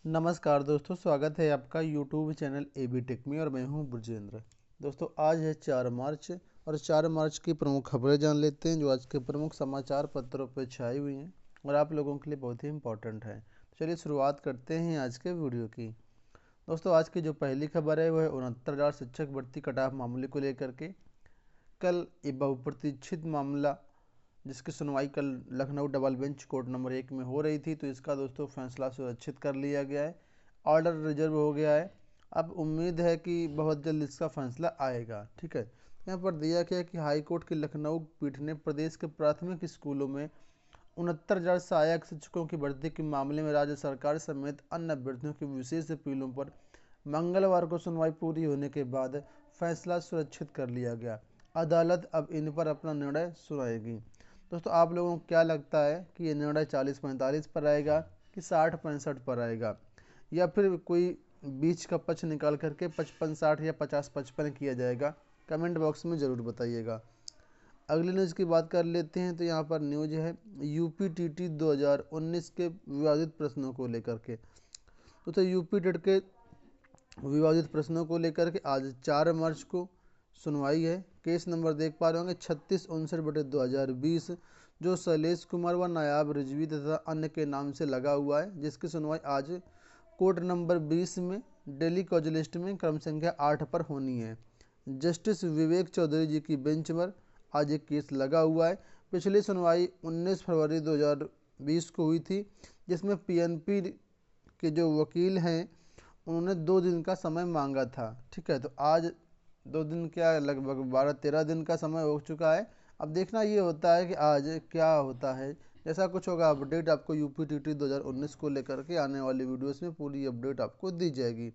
नमस्कार दोस्तों, स्वागत है आपका यूट्यूब चैनल एबी टेक में और मैं हूं ब्रजेंद्र। दोस्तों, आज है 4 मार्च और 4 मार्च की प्रमुख खबरें जान लेते हैं जो आज के प्रमुख समाचार पत्रों पर छाई हुई हैं और आप लोगों के लिए बहुत ही इम्पोर्टेंट है। चलिए शुरुआत करते हैं आज के वीडियो की। दोस्तों, आज की जो पहली खबर है वह है 69,000 शिक्षक भर्ती कटाफ मामले को लेकर के। कल ये बहुप्रतीक्षित मामला जिसकी सुनवाई कल Lucknow double bench court number 1 में हो रही थी, तो इसका दोस्तों फैसला सुरक्षित कर लिया गया है। ऑर्डर रिजर्व हो गया है। अब उम्मीद है कि बहुत जल्द इसका फैसला आएगा। ठीक है, यहाँ पर दिया गया है कि हाई कोर्ट की लखनऊ पीठ ने प्रदेश के प्राथमिक स्कूलों में 69,000 सहायक शिक्षकों की भर्ती के मामले में राज्य सरकार समेत अन्य अभ्यर्थियों की विशेष अपीलों पर मंगलवार को सुनवाई पूरी होने के बाद फैसला सुरक्षित कर लिया गया। अदालत अब इन पर अपना निर्णय सुनाएगी। दोस्तों, आप लोगों को क्या लगता है कि ये निर्णय 40-45 पर आएगा कि 60-65 पर आएगा, या फिर कोई बीच का पक्ष निकाल करके 55-60 या 50-55 किया जाएगा? कमेंट बॉक्स में ज़रूर बताइएगा। अगली न्यूज़ की बात कर लेते हैं, तो यहाँ पर न्यूज है यूपी-टीटी 2019 के विवादित प्रश्नों को लेकर के। तो यूपी टेट के विवादित प्रश्नों को लेकर के आज 4 मार्च को सुनवाई है। केस नंबर देख पा रहे होंगे 3659/2020, जो शैलेश कुमार व नायाब रिजवी तथा अन्य के नाम से लगा हुआ है, जिसकी सुनवाई आज कोर्ट नंबर 20 में दिल्ली कॉज लिस्ट में क्रम संख्या 8 पर होनी है। जस्टिस विवेक चौधरी जी की बेंच पर आज एक केस लगा हुआ है। पिछली सुनवाई 19 फरवरी 2020 को हुई थी, जिसमें पीएनपी के जो वकील हैं उन्होंने 2 दिन का समय मांगा था। ठीक है, तो आज 2 दिन क्या, लगभग 12-13 दिन का समय हो चुका है। अब देखना ये होता है कि आज क्या होता है। जैसा कुछ होगा अपडेट आपको यूपी-टीटी 2019 को लेकर के आने वाली वीडियोस में पूरी अपडेट आपको दी जाएगी।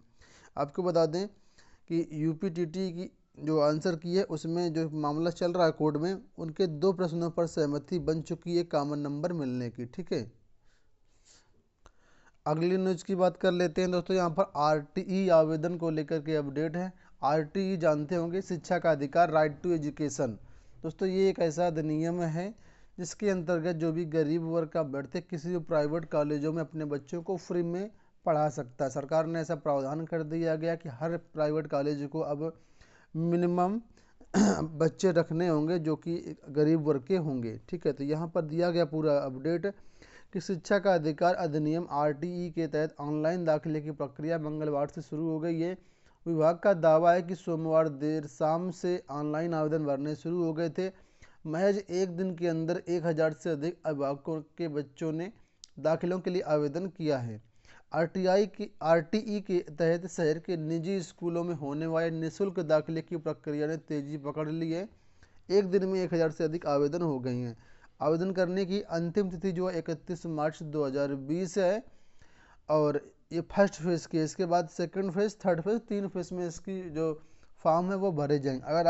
आपको बता दें कि यूपी-टीटी की जो आंसर की है उसमें जो मामला चल रहा है कोर्ट में, उनके 2 प्रश्नों पर सहमति बन चुकी है कॉमन नंबर मिलने की। ठीक है, अगली न्यूज़ की बात कर लेते हैं। दोस्तों, यहाँ पर आरटीई आवेदन को लेकर के अपडेट है। आरटीई जानते होंगे, शिक्षा का अधिकार, राइट टू एजुकेशन। दोस्तों, ये एक ऐसा अधिनियम है जिसके अंतर्गत जो भी गरीब वर्ग का अभ्यर्थी किसी भी प्राइवेट कॉलेजों में अपने बच्चों को फ्री में पढ़ा सकता है। सरकार ने ऐसा प्रावधान कर दिया गया कि हर प्राइवेट कॉलेज को अब मिनिमम बच्चे रखने होंगे जो कि गरीब वर्ग के होंगे। ठीक है, तो यहाँ पर दिया गया पूरा अपडेट कि शिक्षा का अधिकार अधिनियम आरटीई के तहत ऑनलाइन दाखिले की प्रक्रिया मंगलवार से शुरू हो गई है। विभाग का दावा है कि सोमवार देर शाम से ऑनलाइन आवेदन भरने शुरू हो गए थे। महज एक दिन के अंदर 1,000 से अधिक अभिभावकों के बच्चों ने दाखिलों के लिए आवेदन किया है। आरटीई के तहत शहर के निजी स्कूलों में होने वाले निःशुल्क दाखिले की प्रक्रिया ने तेजी पकड़ ली है। एक दिन में 1,000 से अधिक आवेदन हो गई हैं। आवेदन करने की अंतिम तिथि जो 31 मार्च 2020 है, और ये फर्स्ट फेज़ की है। इसके बाद second phase, third phase, 3 phase में इसकी जो फॉर्म है वो भरे जाएंगे। अगर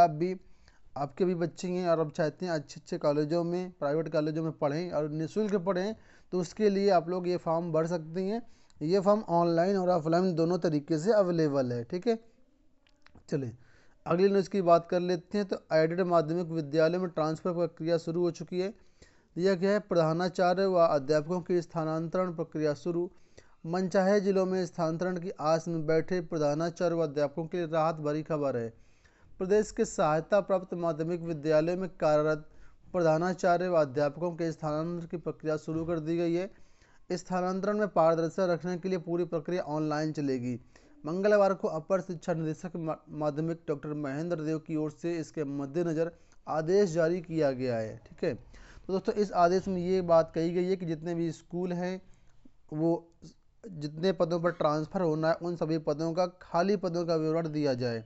आपके भी बच्चे हैं और आप चाहते हैं अच्छे अच्छे कॉलेजों में, प्राइवेट कॉलेजों में पढ़ें और निःशुल्क पढ़ें, तो उसके लिए आप लोग ये फॉर्म भर सकती हैं। ये फॉर्म ऑनलाइन और ऑफलाइन दोनों तरीके से अवेलेबल है। ठीक है, चलिए अगली न्यूज़ की बात कर लेते हैं। तो एडेड माध्यमिक विद्यालय में ट्रांसफ़र प्रक्रिया शुरू हो चुकी है। दिया गया है प्रधानाचार्य व अध्यापकों की स्थानांतरण प्रक्रिया शुरू। मनचाहे जिलों में स्थानांतरण की आस में बैठे प्रधानाचार्य व अध्यापकों के लिए राहत भरी खबर है। प्रदेश के सहायता प्राप्त माध्यमिक विद्यालय में कार्यरत प्रधानाचार्य व अध्यापकों के स्थानांतरण की प्रक्रिया शुरू कर दी गई है। स्थानांतरण में पारदर्शिता रखने के लिए पूरी प्रक्रिया ऑनलाइन चलेगी। मंगलवार को अपर शिक्षा निदेशक माध्यमिक डॉक्टर महेंद्र देव की ओर से इसके मद्देनज़र आदेश जारी किया गया है। ठीक है, तो दोस्तों इस आदेश में ये बात कही गई है कि जितने भी स्कूल हैं वो जितने पदों पर ट्रांसफ़र होना है उन सभी पदों का, खाली पदों का विवरण दिया जाए।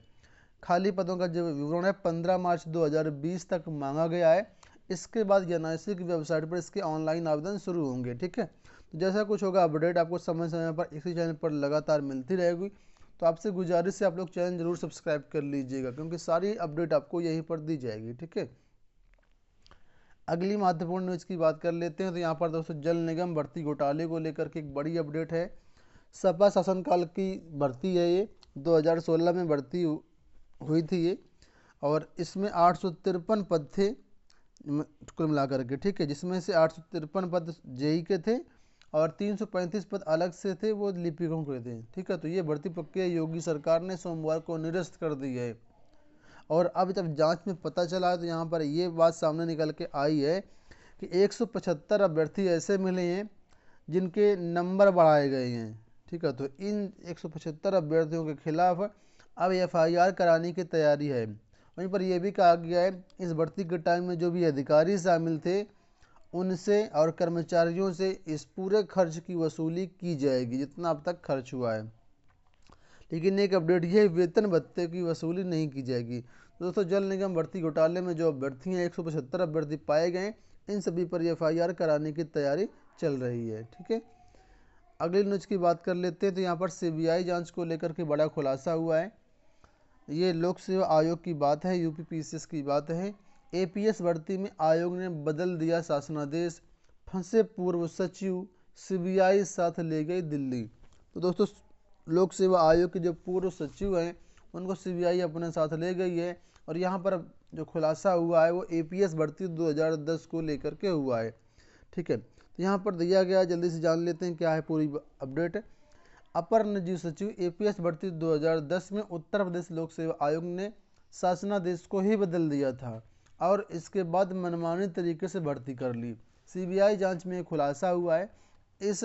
खाली पदों का जो विवरण है 15 मार्च 2020 तक मांगा गया है। इसके बाद एनआईसी की वेबसाइट पर इसके ऑनलाइन आवेदन शुरू होंगे। ठीक है, तो जैसा कुछ होगा अपडेट आपको समय समय पर इसी चैनल पर लगातार मिलती रहेगी। तो आपसे गुजारिश है आप लोग चैनल जरूर सब्सक्राइब कर लीजिएगा, क्योंकि सारी अपडेट आपको यहीं पर दी जाएगी। ठीक है, अगली महत्वपूर्ण न्यूज़ की बात कर लेते हैं। तो यहाँ पर दोस्तों जल निगम भर्ती घोटाले को लेकर के एक बड़ी अपडेट है। सपा शासनकाल की भर्ती है ये, 2016 में भर्ती हुई थी ये, और इसमें 853 पद थे कुल मिलाकर के। ठीक है, जिसमें से 853 पद जेई के थे और 335 पद अलग से थे, वो लिपिकों के थे। ठीक है, तो ये भर्ती प्रक्रिया योगी सरकार ने सोमवार को निरस्त कर दी है। और अब जब जांच में पता चला है तो यहाँ पर ये बात सामने निकल के आई है कि 175 अभ्यर्थी ऐसे मिले हैं जिनके नंबर बढ़ाए गए हैं। ठीक है, तो इन 175 अभ्यर्थियों के खिलाफ अब FIR कराने की तैयारी है। वहीं पर यह भी कहा गया है इस भर्ती के टाइम में जो भी अधिकारी शामिल थे उनसे और कर्मचारियों से इस पूरे खर्च की वसूली की जाएगी जितना अब तक खर्च हुआ है। लेकिन एक अपडेट ये, वेतन भत्ते की वसूली नहीं की जाएगी। तो दोस्तों, जल निगम भर्ती घोटाले में जो अभ्यर्थी हैं 175 अभ्यर्थी पाए गए, इन सभी पर FIR कराने की तैयारी चल रही है। ठीक है, अगली न्यूज़ की बात कर लेते हैं। तो यहाँ पर CBI जांच को लेकर के बड़ा खुलासा हुआ है। ये लोक सेवा आयोग की बात है, UP PCS की बात है। APS भर्ती में आयोग ने बदल दिया शासनादेश, फंसे पूर्व सचिव CBI साथ ले गई दिल्ली। तो दोस्तों, लोक सेवा आयोग के जो पूर्व सचिव हैं उनको CBI अपने साथ ले गई है। और यहाँ पर जो खुलासा हुआ है वो APS भर्ती 2010 को लेकर के हुआ है। ठीक है, तो यहाँ पर दिया गया, जल्दी से जान लेते हैं क्या है पूरी अपडेट। अपर निजी सचिव APS भर्ती 2010 में उत्तर प्रदेश लोक सेवा आयोग ने शासनादेश को ही बदल दिया था और इसके बाद मनमानी तरीके से भर्ती कर ली। CBI जांच में खुलासा हुआ है। इस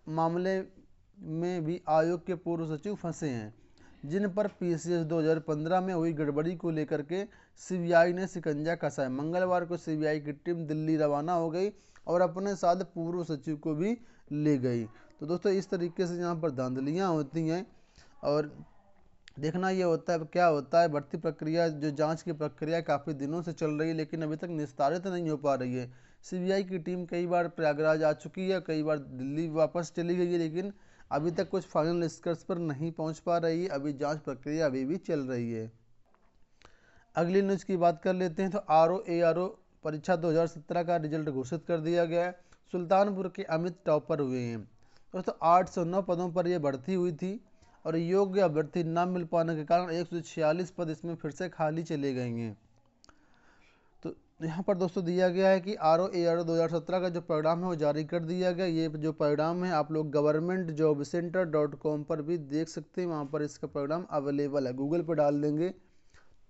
मामले में भी आयोग के पूर्व सचिव फंसे हैं जिन पर PCS 2015 में हुई गड़बड़ी को लेकर के CBI ने शिकंजा कसा है। मंगलवार को CBI की टीम दिल्ली रवाना हो गई और अपने साथ पूर्व सचिव को भी ले गई। तो दोस्तों, इस तरीके से यहाँ पर धांधलियाँ होती हैं और देखना ये होता है क्या होता है। भर्ती प्रक्रिया, जो जांच की प्रक्रिया काफ़ी दिनों से चल रही है लेकिन अभी तक निस्तारित नहीं हो पा रही है। CBI की टीम कई बार प्रयागराज आ चुकी है, कई बार दिल्ली वापस चली गई है, लेकिन अभी तक कुछ फाइनल निष्कर्ष पर नहीं पहुंच पा रही है। अभी जांच प्रक्रिया अभी भी चल रही है। अगली न्यूज़ की बात कर लेते हैं। तो RO-ARO परीक्षा 2017 का रिजल्ट घोषित कर दिया गया है। सुल्तानपुर के अमित टॉपर हुए हैं। दोस्तों, 809 पदों पर यह भर्ती हुई थी और योग्य अभ्यर्थी न मिल पाने के कारण 146 पद इसमें फिर से खाली चले गए हैं। तो यहाँ पर दोस्तों दिया गया है कि RO-ARO 2017 का जो परिणाम है वो जारी कर दिया गया। ये जो परिणाम है आप लोग governmentjobcenter.com पर भी देख सकते हैं, वहाँ पर इसका परिणाम अवेलेबल है। गूगल पर डाल देंगे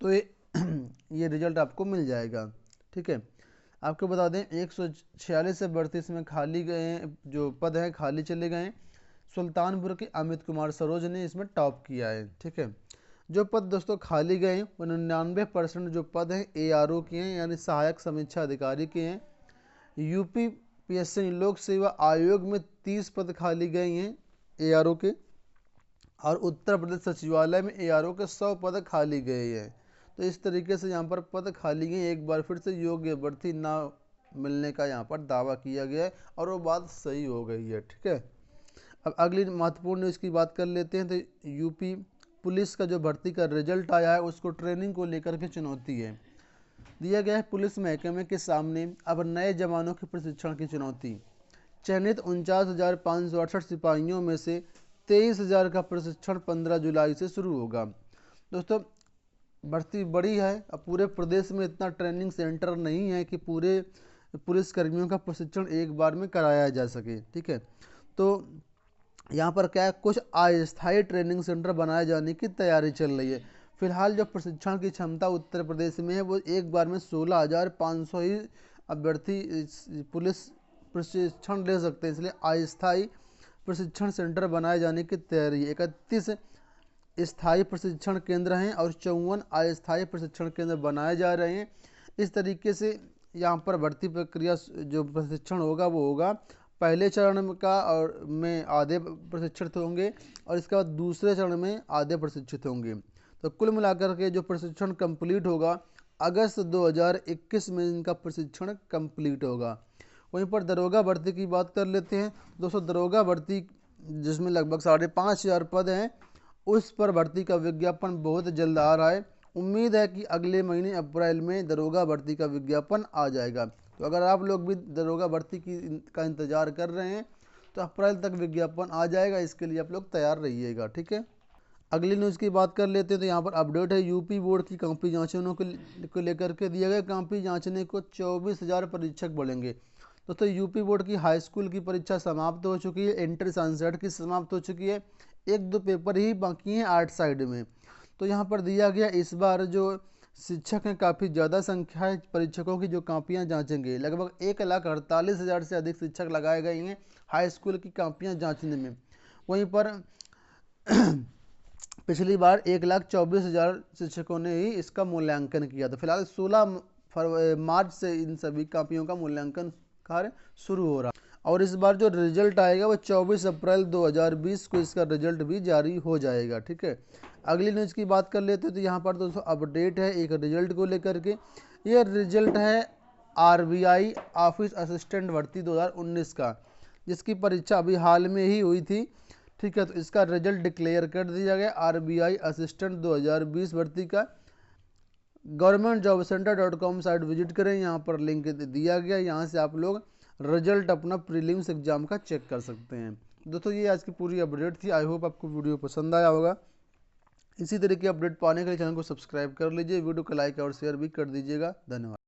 तो ये रिजल्ट आपको मिल जाएगा। ठीक है, आपको बता दें 146 अभ्यर्थी इसमें खाली गए हैं, जो पद हैं खाली चले गए हैं। सुल्तानपुर के अमित कुमार सरोज ने इसमें टॉप किया है। ठीक है, जो पद दोस्तों खाली गए हैं वो 99% जो पद हैं ARO के हैं, यानी सहायक समीक्षा अधिकारी के हैं। UP PSC लोक सेवा आयोग में 30 पद खाली गए हैं ARO के, और उत्तर प्रदेश सचिवालय में ARO के 100 पद खाली गए हैं। तो इस तरीके से यहाँ पर पद खाली गए। एक बार फिर से योग्य भर्ती ना मिलने का यहाँ पर दावा किया गया है और वो बात सही हो गई है। ठीक है, अब अगली महत्वपूर्ण न्यूज़ की बात कर लेते हैं। तो UP पुलिस का जो भर्ती का रिजल्ट आया है उसको ट्रेनिंग को लेकर के चुनौती है। दिया गया है पुलिस महकमे के सामने अब नए जवानों के प्रशिक्षण की चुनौती। चयनित 49,568 सिपाहियों में से 23,000 का प्रशिक्षण 15 जुलाई से शुरू होगा। दोस्तों, भर्ती बड़ी है। अब पूरे प्रदेश में इतना ट्रेनिंग सेंटर नहीं है कि पूरे पुलिस कर्मियों का प्रशिक्षण एक बार में कराया जा सके। ठीक है, तो यहाँ पर क्या है, कुछ अस्थायी ट्रेनिंग सेंटर बनाए जाने की तैयारी चल रही है। फिलहाल जो प्रशिक्षण की क्षमता उत्तर प्रदेश में है वो एक बार में 16,500 ही अभ्यर्थी पुलिस प्रशिक्षण ले सकते हैं, इसलिए अस्थायी प्रशिक्षण सेंटर बनाए जाने की तैयारी है। 31 स्थायी प्रशिक्षण केंद्र हैं और 54 अस्थायी प्रशिक्षण केंद्र बनाए जा रहे हैं। इस तरीके से यहाँ पर भर्ती प्रक्रिया जो प्रशिक्षण होगा वो होगा पहले चरण का और में आधे प्रशिक्षित होंगे और इसके बाद दूसरे चरण में आधे प्रशिक्षित होंगे। तो कुल मिलाकर के जो प्रशिक्षण कंप्लीट होगा अगस्त 2021 में इनका प्रशिक्षण कंप्लीट होगा। वहीं पर दरोगा भर्ती की बात कर लेते हैं। दोस्तों, दरोगा भर्ती जिसमें लगभग 5,500 पद हैं उस पर भर्ती का विज्ञापन बहुत जल्द आ रहा है। उम्मीद है कि अगले महीने अप्रैल में दरोगा भर्ती का विज्ञापन आ जाएगा। तो अगर आप लोग भी दरोगा भर्ती का इंतज़ार कर रहे हैं तो अप्रैल तक विज्ञापन आ जाएगा, इसके लिए आप लोग तैयार रहिएगा। ठीक है, अगली न्यूज़ की बात कर लेते हैं। तो यहाँ पर अपडेट है UP बोर्ड की कॉपी जांचने को लेकर के दिया गया। कॉपी जांचने को 24,000 परीक्षक बढ़ेंगे। दोस्तों यूपी बोर्ड की हाई स्कूल की परीक्षा समाप्त हो चुकी है, इंटर 67 की समाप्त हो चुकी है, 1-2 पेपर ही बाकी हैं आर्ट साइड में। तो यहाँ पर दिया गया इस बार जो शिक्षक हैं काफ़ी ज़्यादा संख्या है परीक्षकों की जो कापियाँ जांचेंगे, लगभग 1,48,000 से अधिक शिक्षक लगाए गए हैं हाई स्कूल की कापियाँ जांचने में। वहीं पर पिछली बार 1,24,000 शिक्षकों ने ही इसका मूल्यांकन किया था। फिलहाल 16 मार्च से इन सभी कापियों का मूल्यांकन कार्य शुरू हो रहा है और इस बार जो रिजल्ट आएगा वो 24 अप्रैल 2020 को इसका रिजल्ट भी जारी हो जाएगा। ठीक है, अगली न्यूज़ की बात कर लेते हैं। तो यहाँ पर दोस्तों अपडेट है एक रिजल्ट को लेकर के। ये रिजल्ट है RBI ऑफिस असिस्टेंट भर्ती 2019 का, जिसकी परीक्षा अभी हाल में ही हुई थी। ठीक है, तो इसका रिजल्ट डिक्लेयर कर दिया गया RBI असिस्टेंट 2020 भर्ती का। governmentjobcenter.com साइट विजिट करें, यहाँ पर लिंक दिया गया, यहाँ से आप लोग रिजल्ट अपना प्रीलिम्स एग्जाम का चेक कर सकते हैं। दोस्तों ये आज की पूरी अपडेट थी। आई होप आपको वीडियो पसंद आया होगा। इसी तरह की अपडेट पाने के लिए चैनल को सब्सक्राइब कर लीजिए, वीडियो को लाइक और शेयर भी कर दीजिएगा। धन्यवाद।